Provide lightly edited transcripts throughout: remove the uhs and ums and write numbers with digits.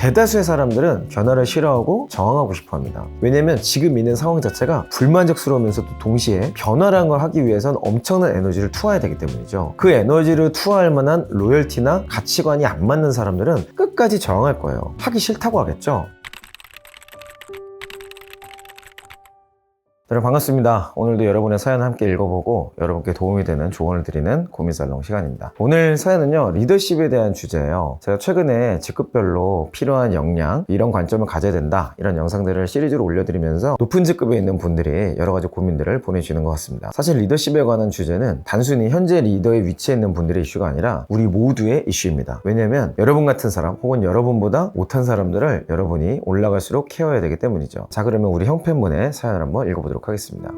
대다수의 사람들은 변화를 싫어하고 저항하고 싶어 합니다. 왜냐면 지금 있는 상황 자체가 불만족스러우면서도 동시에 변화라는 걸 하기 위해선 엄청난 에너지를 투하해야 되기 때문이죠. 그 에너지를 투하할 만한 로열티나 가치관이 안 맞는 사람들은 끝까지 저항할 거예요. 하기 싫다고 하겠죠. 여러분 반갑습니다. 오늘도 여러분의 사연을 함께 읽어보고 여러분께 도움이 되는 조언을 드리는 고민살롱 시간입니다. 오늘 사연은요, 리더십에 대한 주제예요. 제가 최근에 직급별로 필요한 역량, 이런 관점을 가져야 된다, 이런 영상들을 시리즈로 올려드리면서 높은 직급에 있는 분들이 여러 가지 고민들을 보내주시는 것 같습니다. 사실 리더십에 관한 주제는 단순히 현재 리더에 위치해 있는 분들의 이슈가 아니라 우리 모두의 이슈입니다. 왜냐면 여러분 같은 사람 혹은 여러분보다 못한 사람들을 여러분이 올라갈수록 케어해야 되기 때문이죠. 자, 그러면 우리 형팬분의 사연을 한번 읽어보도록 하겠습니다.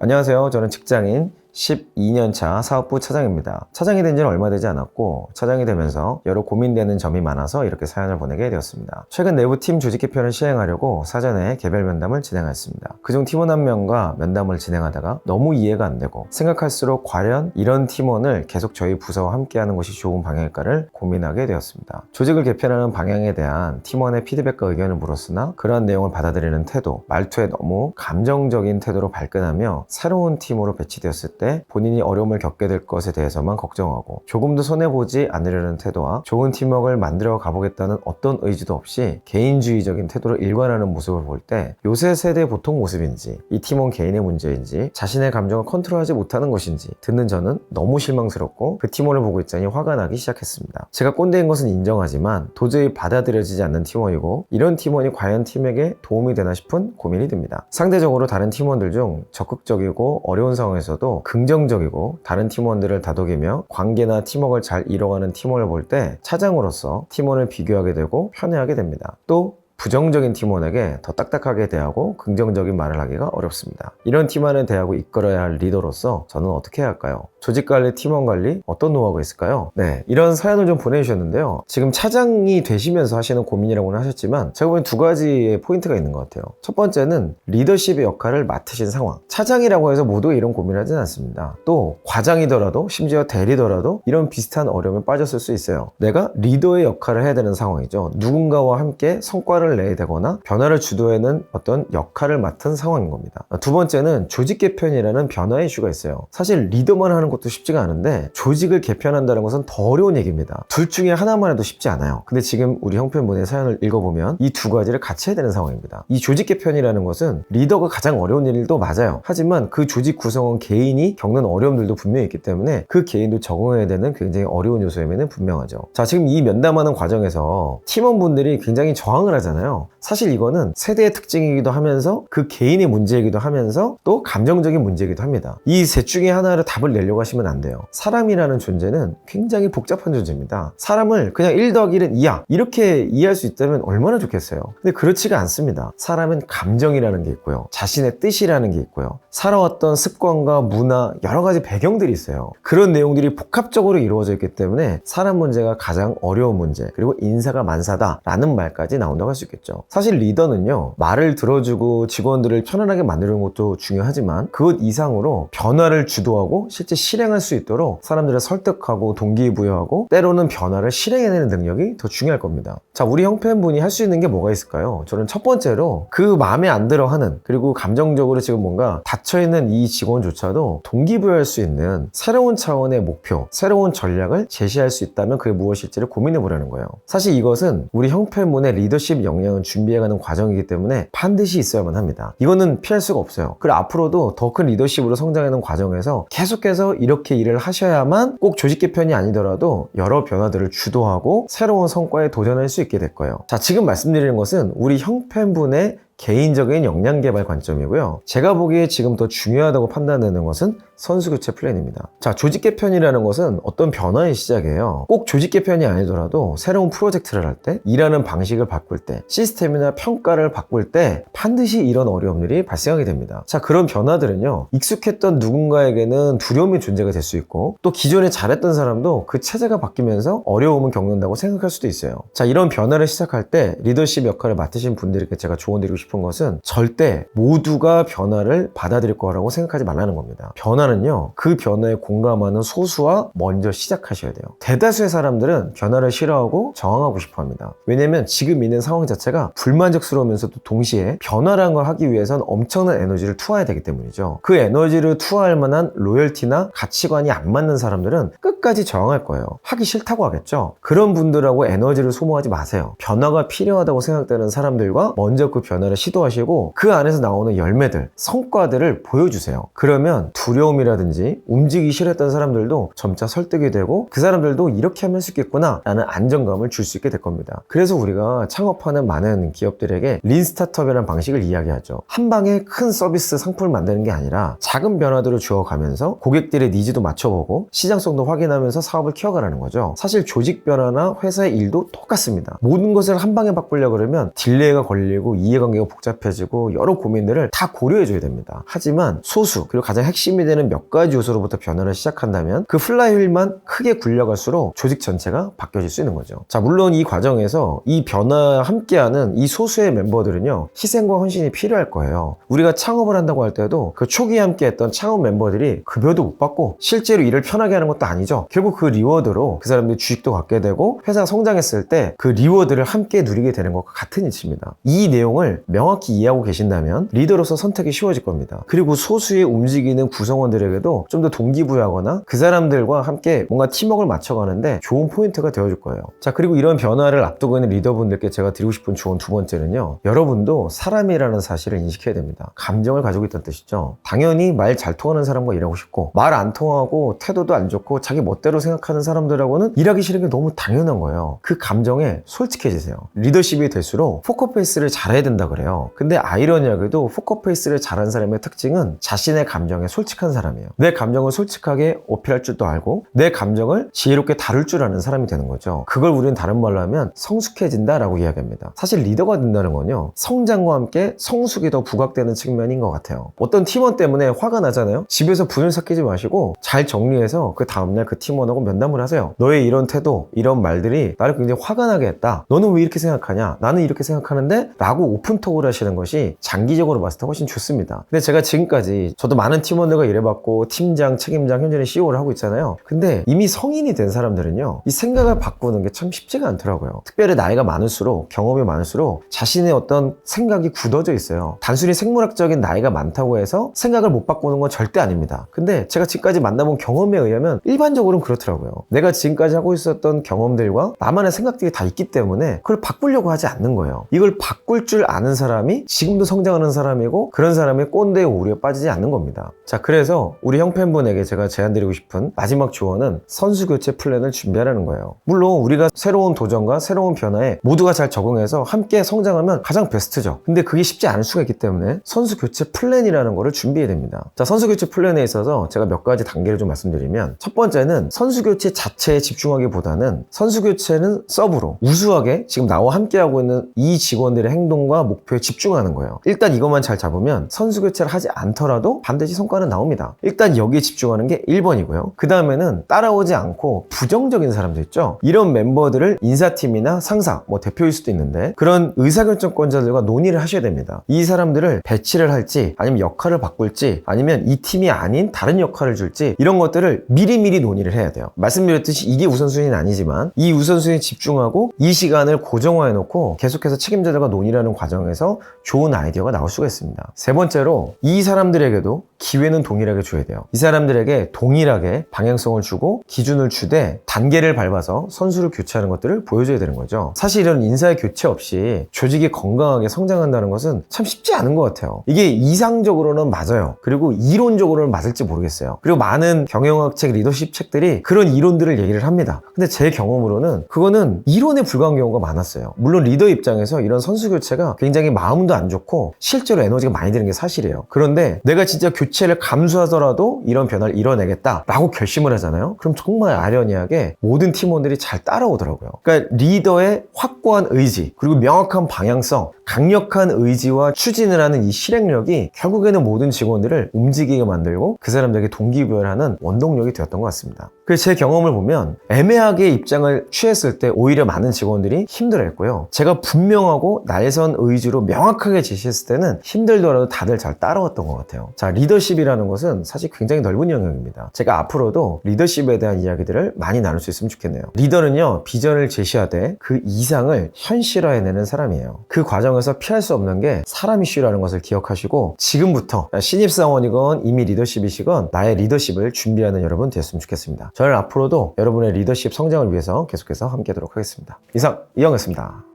안녕하세요. 저는 직장인 12년차 사업부 차장입니다. 차장이 된 지는 얼마 되지 않았고 차장이 되면서 여러 고민되는 점이 많아서 이렇게 사연을 보내게 되었습니다. 최근 내부 팀 조직 개편을 시행하려고 사전에 개별 면담을 진행했습니다. 그중 팀원 한 명과 면담을 진행하다가 너무 이해가 안 되고 생각할수록 과연 이런 팀원을 계속 저희 부서와 함께하는 것이 좋은 방향일까를 고민하게 되었습니다. 조직을 개편하는 방향에 대한 팀원의 피드백과 의견을 물었으나 그러한 내용을 받아들이는 태도, 말투에 너무 감정적인 태도로 발끈하며 새로운 팀으로 배치되었을 때 본인이 어려움을 겪게 될 것에 대해서만 걱정하고 조금도 손해보지 않으려는 태도와 좋은 팀워크를 만들어 가보겠다는 어떤 의지도 없이 개인주의적인 태도로 일관하는 모습을 볼 때 요새 세대의 보통 모습인지 이 팀원 개인의 문제인지 자신의 감정을 컨트롤하지 못하는 것인지 듣는 저는 너무 실망스럽고 그 팀원을 보고 있자니 화가 나기 시작했습니다. 제가 꼰대인 것은 인정하지만 도저히 받아들여지지 않는 팀원이고 이런 팀원이 과연 팀에게 도움이 되나 싶은 고민이 듭니다. 상대적으로 다른 팀원들 중 적극적이고 어려운 상황에서도 긍정적이고 다른 팀원들을 다독이며 관계나 팀워크를 잘 이뤄가는 팀원을 볼 때 차장으로서 팀원을 비교하게 되고 편애하게 됩니다. 또 부정적인 팀원에게 더 딱딱하게 대하고 긍정적인 말을 하기가 어렵습니다. 이런 팀원을 대하고 이끌어야 할 리더로서 저는 어떻게 해야 할까요? 조직관리, 팀원관리 어떤 노하우가 있을까요? 네, 이런 사연을 좀 보내주셨는데요. 지금 차장이 되시면서 하시는 고민이라고는 하셨지만 제가 보기엔 두 가지의 포인트가 있는 것 같아요. 첫 번째는 리더십의 역할을 맡으신 상황. 차장이라고 해서 모두 이런 고민을 하진 않습니다. 또 과장이더라도 심지어 대리더라도 이런 비슷한 어려움에 빠졌을 수 있어요. 내가 리더의 역할을 해야 되는 상황이죠. 누군가와 함께 성과를 내야 되거나 변화를 주도하는 어떤 역할을 맡은 상황인 겁니다. 두 번째는 조직 개편이라는 변화의 이슈가 있어요. 사실 리더만 하는 것도 쉽지가 않은데 조직을 개편한다는 것은 더 어려운 얘기입니다. 둘 중에 하나만 해도 쉽지 않아요. 근데 지금 우리 형편분의 사연을 읽어보면 이 두 가지를 같이 해야 되는 상황입니다. 이 조직 개편이라는 것은 리더가 가장 어려운 일도 맞아요. 하지만 그 조직 구성원 개인이 겪는 어려움들도 분명히 있기 때문에 그 개인도 적응해야 되는 굉장히 어려운 요소임에는 분명하죠. 자, 지금 이 면담하는 과정에서 팀원분들이 굉장히 저항을 하잖아요. 사실 이거는 세대의 특징이기도 하면서 그 개인의 문제이기도 하면서 또 감정적인 문제이기도 합니다. 이 셋 중에 하나를 답을 내려고 하시면 안 돼요. 사람이라는 존재는 굉장히 복잡한 존재입니다. 사람을 그냥 1 더하기 1은 2야 이렇게 이해할 수 있다면 얼마나 좋겠어요. 근데 그렇지가 않습니다. 사람은 감정이라는 게 있고요, 자신의 뜻이라는 게 있고요, 살아왔던 습관과 문화, 여러 가지 배경들이 있어요. 그런 내용들이 복합적으로 이루어져 있기 때문에 사람 문제가 가장 어려운 문제, 그리고 인사가 만사다라는 말까지 나온다고 할 수 있겠죠. 사실 리더는요, 말을 들어주고 직원들을 편안하게 만드는 것도 중요하지만 그것 이상으로 변화를 주도하고 실제 실행할 수 있도록 사람들을 설득하고 동기부여하고 때로는 변화를 실행해내는 능력이 더 중요할 겁니다. 자, 우리 형편분이 할 수 있는 게 뭐가 있을까요? 저는 첫 번째로 그 마음에 안 들어 하는, 그리고 감정적으로 지금 뭔가 닫혀있는 이 직원조차도 동기부여할 수 있는 새로운 차원의 목표, 새로운 전략을 제시할 수 있다면 그게 무엇일지를 고민해 보려는 거예요. 사실 이것은 우리 형편분의 리더십 역량을 준비해가는 과정이기 때문에 반드시 있어야만 합니다. 이거는 피할 수가 없어요. 그리고 앞으로도 더 큰 리더십으로 성장하는 과정에서 계속해서 이렇게 일을 하셔야만 꼭 조직 개편이 아니더라도 여러 변화들을 주도하고 새로운 성과에 도전할 수 있게 될 거예요. 자, 지금 말씀드리는 것은 우리 형편분의 개인적인 역량 개발 관점이고요. 제가 보기에 지금 더 중요하다고 판단되는 것은 선수 교체 플랜입니다. 자, 조직 개편이라는 것은 어떤 변화의 시작이에요. 꼭 조직 개편이 아니더라도 새로운 프로젝트를 할 때, 일하는 방식을 바꿀 때, 시스템이나 평가를 바꿀 때 반드시 이런 어려움들이 발생하게 됩니다. 자, 그런 변화들은요, 익숙했던 누군가에게는 두려움의 존재가 될 수 있고 또 기존에 잘했던 사람도 그 체제가 바뀌면서 어려움을 겪는다고 생각할 수도 있어요. 자, 이런 변화를 시작할 때 리더십 역할을 맡으신 분들에게 제가 조언 드리고 싶은 것은 절대 모두가 변화를 받아들일 거라고 생각하지 말라는 겁니다. 변화는요, 그 변화에 공감하는 소수와 먼저 시작하셔야 돼요. 대다수의 사람들은 변화를 싫어하고 저항하고 싶어 합니다. 왜냐면 지금 있는 상황 자체가 불만족스러우면서도 동시에 변화라는 걸 하기 위해선 엄청난 에너지를 투하해야 되기 때문이죠. 그 에너지를 투하할 만한 로열티나 가치관이 안 맞는 사람들은 끝까지 저항할 거예요. 하기 싫다고 하겠죠. 그런 분들하고 에너지를 소모하지 마세요. 변화가 필요하다고 생각되는 사람들과 먼저 그 변화를 시도하시고 그 안에서 나오는 열매들, 성과들을 보여주세요. 그러면 두려움이라든지 움직이기 싫었던 사람들도 점차 설득이 되고 그 사람들도 이렇게 하면 할 수 있겠구나 라는 안정감을 줄 수 있게 될 겁니다. 그래서 우리가 창업하는 많은 기업들에게 린 스타트업이라는 방식을 이야기하죠. 한 방에 큰 서비스 상품을 만드는 게 아니라 작은 변화들을 주어가면서 고객들의 니즈도 맞춰보고 시장성도 확인하면서 사업을 키워가라는 거죠. 사실 조직 변화나 회사의 일도 똑같습니다. 모든 것을 한 방에 바꾸려고 그러면 딜레이가 걸리고 이해관계가 복잡해지고 여러 고민들을 다 고려해줘야 됩니다. 하지만 소수 그리고 가장 핵심이 되는 몇 가지 요소로부터 변화를 시작한다면 그 플라이휠만 크게 굴려갈수록 조직 전체가 바뀌어질 수 있는 거죠. 자, 물론 이 과정에서 이 변화와 함께하는 이 소수의 멤버들은요, 희생과 헌신이 필요할 거예요. 우리가 창업을 한다고 할 때도 그 초기에 함께했던 창업 멤버들이 급여도 못 받고 실제로 일을 편하게 하는 것도 아니죠. 결국 그 리워드로 그 사람들이 주식도 갖게 되고 회사가 성장했을 때 그 리워드를 함께 누리게 되는 것과 같은 이치입니다. 이 내용을 명확히 이해하고 계신다면 리더로서 선택이 쉬워질 겁니다. 그리고 소수의 움직이는 구성원들에게도 좀 더 동기부여하거나 그 사람들과 함께 뭔가 팀워크를 맞춰가는데 좋은 포인트가 되어줄 거예요. 자, 그리고 이런 변화를 앞두고 있는 리더분들께 제가 드리고 싶은 조언 두 번째는요, 여러분도 사람이라는 사실을 인식해야 됩니다. 감정을 가지고 있다는 뜻이죠. 당연히 말 잘 통하는 사람과 일하고 싶고 말 안 통하고 태도도 안 좋고 자기 멋대로 생각하는 사람들하고는 일하기 싫은 게 너무 당연한 거예요. 그 감정에 솔직해지세요. 리더십이 될수록 포커페이스를 잘해야 된다 그래요. 근데 아이러니하게도 포커페이스를 잘하는 사람의 특징은 자신의 감정에 솔직한 사람이에요. 내 감정을 솔직하게 어필할 줄도 알고 내 감정을 지혜롭게 다룰 줄 아는 사람이 되는 거죠. 그걸 우리는 다른 말로 하면 성숙해진다 라고 이야기합니다. 사실 리더가 된다는 건요, 성장과 함께 성숙이 더 부각되는 측면인 것 같아요. 어떤 팀원 때문에 화가 나잖아요. 집에서 분을 삭히지 마시고 잘 정리해서 그 다음날 그 팀원하고 면담을 하세요. 너의 이런 태도, 이런 말들이 나를 굉장히 화가 나게 했다. 너는 왜 이렇게 생각하냐? 나는 이렇게 생각하는데? 라고 오픈톡을 하시는 것이 장기적으로 봤을 때 훨씬 좋습니다. 근데 제가 지금까지 저도 많은 팀원들과 일해봤고 팀장, 책임장, 현재는 CEO를 하고 있잖아요. 근데 이미 성인이 된 사람들은요, 이 생각을 바꾸는 게 참 쉽지가 않더라고요. 특별히 나이가 많을수록, 경험이 많을수록 자신의 어떤 생각이 굳어져 있어요. 단순히 생물학적인 나이가 많다고 해서 생각을 못 바꾸는 건 절대 아닙니다. 근데 제가 지금까지 만나본 경험에 의하면 일반적으로는 그렇더라고요. 내가 지금까지 하고 있었던 경험들과 나만의 생각들이 다 있기 때문에 그걸 바꾸려고 하지 않는 거예요. 이걸 바꿀 줄 아는 사람이 지금도 성장하는 사람이고 그런 사람이 꼰대의 오류에 빠지지 않는 겁니다. 자, 그래서 우리 형팬분에게 제가 제안드리고 싶은 마지막 조언은 선수 교체 플랜을 준비하라는 거예요. 물론 우리가 새로운 도전과 새로운 변화에 모두가 잘 적응해서 함께 성장하면 가장 베스트죠. 근데 그게 쉽지 않을 수가 있기 때문에 선수 교체 플랜이라는 거를 준비해야 됩니다. 자, 선수 교체 플랜에 있어서 제가 몇 가지 단계를 좀 말씀드리면, 첫 번째는 선수 교체 자체에 집중하기보다는 선수 교체는 서브로 우수하게 지금 나와 함께하고 있는 이 직원들의 행동과 목표에 집중하는 거예요. 일단 이것만 잘 잡으면 선수 교체를 하지 않더라도 반드시 성과는 나옵니다. 일단 여기에 집중하는 게 1번이고요. 그 다음에는 따라오지 않고 부정적인 사람들 있죠. 이런 멤버들을 인사팀이나 상사, 대표일 수도 있는데 그런 의사결정권자들과 논의를 하셔야 됩니다. 이 사람들을 배치를 할지 아니면 역할을 바꿀지 아니면 이 팀이 아닌 다른 역할을 줄지 이런 것들을 미리미리 논의를 해야 돼요. 말씀드렸듯이 이게 우선순위는 아니지만 이 우선순위에 집중하고 이 시간을 고정화해 놓고 계속해서 책임자들과 논의를 하는 과정에서 좋은 아이디어가 나올 수가 있습니다. 세 번째로 이 사람들에게도 기회는 동일하게 줘야 돼요. 이 사람들에게 동일하게 방향성을 주고 기준을 주되 단계를 밟아서 선수를 교체하는 것들을 보여줘야 되는 거죠. 사실 이런 인사의 교체 없이 조직이 건강하게 성장한다는 것은 참 쉽지 않은 것 같아요. 이게 이상적으로는 맞아요. 그리고 이론적으로는 맞을지 모르겠어요. 그리고 많은 경영학 책, 리더십 책들이 그런 이론들을 얘기를 합니다. 근데 제 경험으로는 그거는 이론에 불과한 경우가 많았어요. 물론 리더 입장에서 이런 선수 교체가 굉장히 마음도 안 좋고 실제로 에너지가 많이 드는 게 사실이에요. 그런데 내가 진짜 교체를 감수하더라도 이런 변화를 이뤄내겠다라고 결심을 하잖아요. 그럼 정말 아련하게 모든 팀원들이 잘 따라오더라고요. 그러니까 리더의 확고한 의지, 그리고 명확한 방향성, 강력한 의지와 추진을 하는 이 실행력이 결국에는 모든 직원들을 움직이게 만들고 그 사람들에게 동기부여를 하는 원동력이 되었던 것 같습니다. 그래서 제 경험을 보면 애매하게 입장을 취했을 때 오히려 많은 직원들이 힘들어했고요. 제가 분명하고 날선 의지로 명확하게 제시했을 때는 힘들더라도 다들 잘 따라왔던 것 같아요. 자, 리더십이라는 것은 사실 굉장히 넓은 영역입니다. 제가 앞으로도 리더십에 대한 이야기들을 많이 나눌 수 있으면 좋겠네요. 리더는요, 비전을 제시하되 그 이상을 현실화해내는 사람이에요. 그 과정에서 피할 수 없는 게 사람 이슈라는 것을 기억하시고 지금부터 신입사원이건 이미 리더십이시건 나의 리더십을 준비하는 여러분 되었으면 좋겠습니다. 저는 앞으로도 여러분의 리더십 성장을 위해서 계속해서 함께하도록 하겠습니다. 이상 이영이었습니다.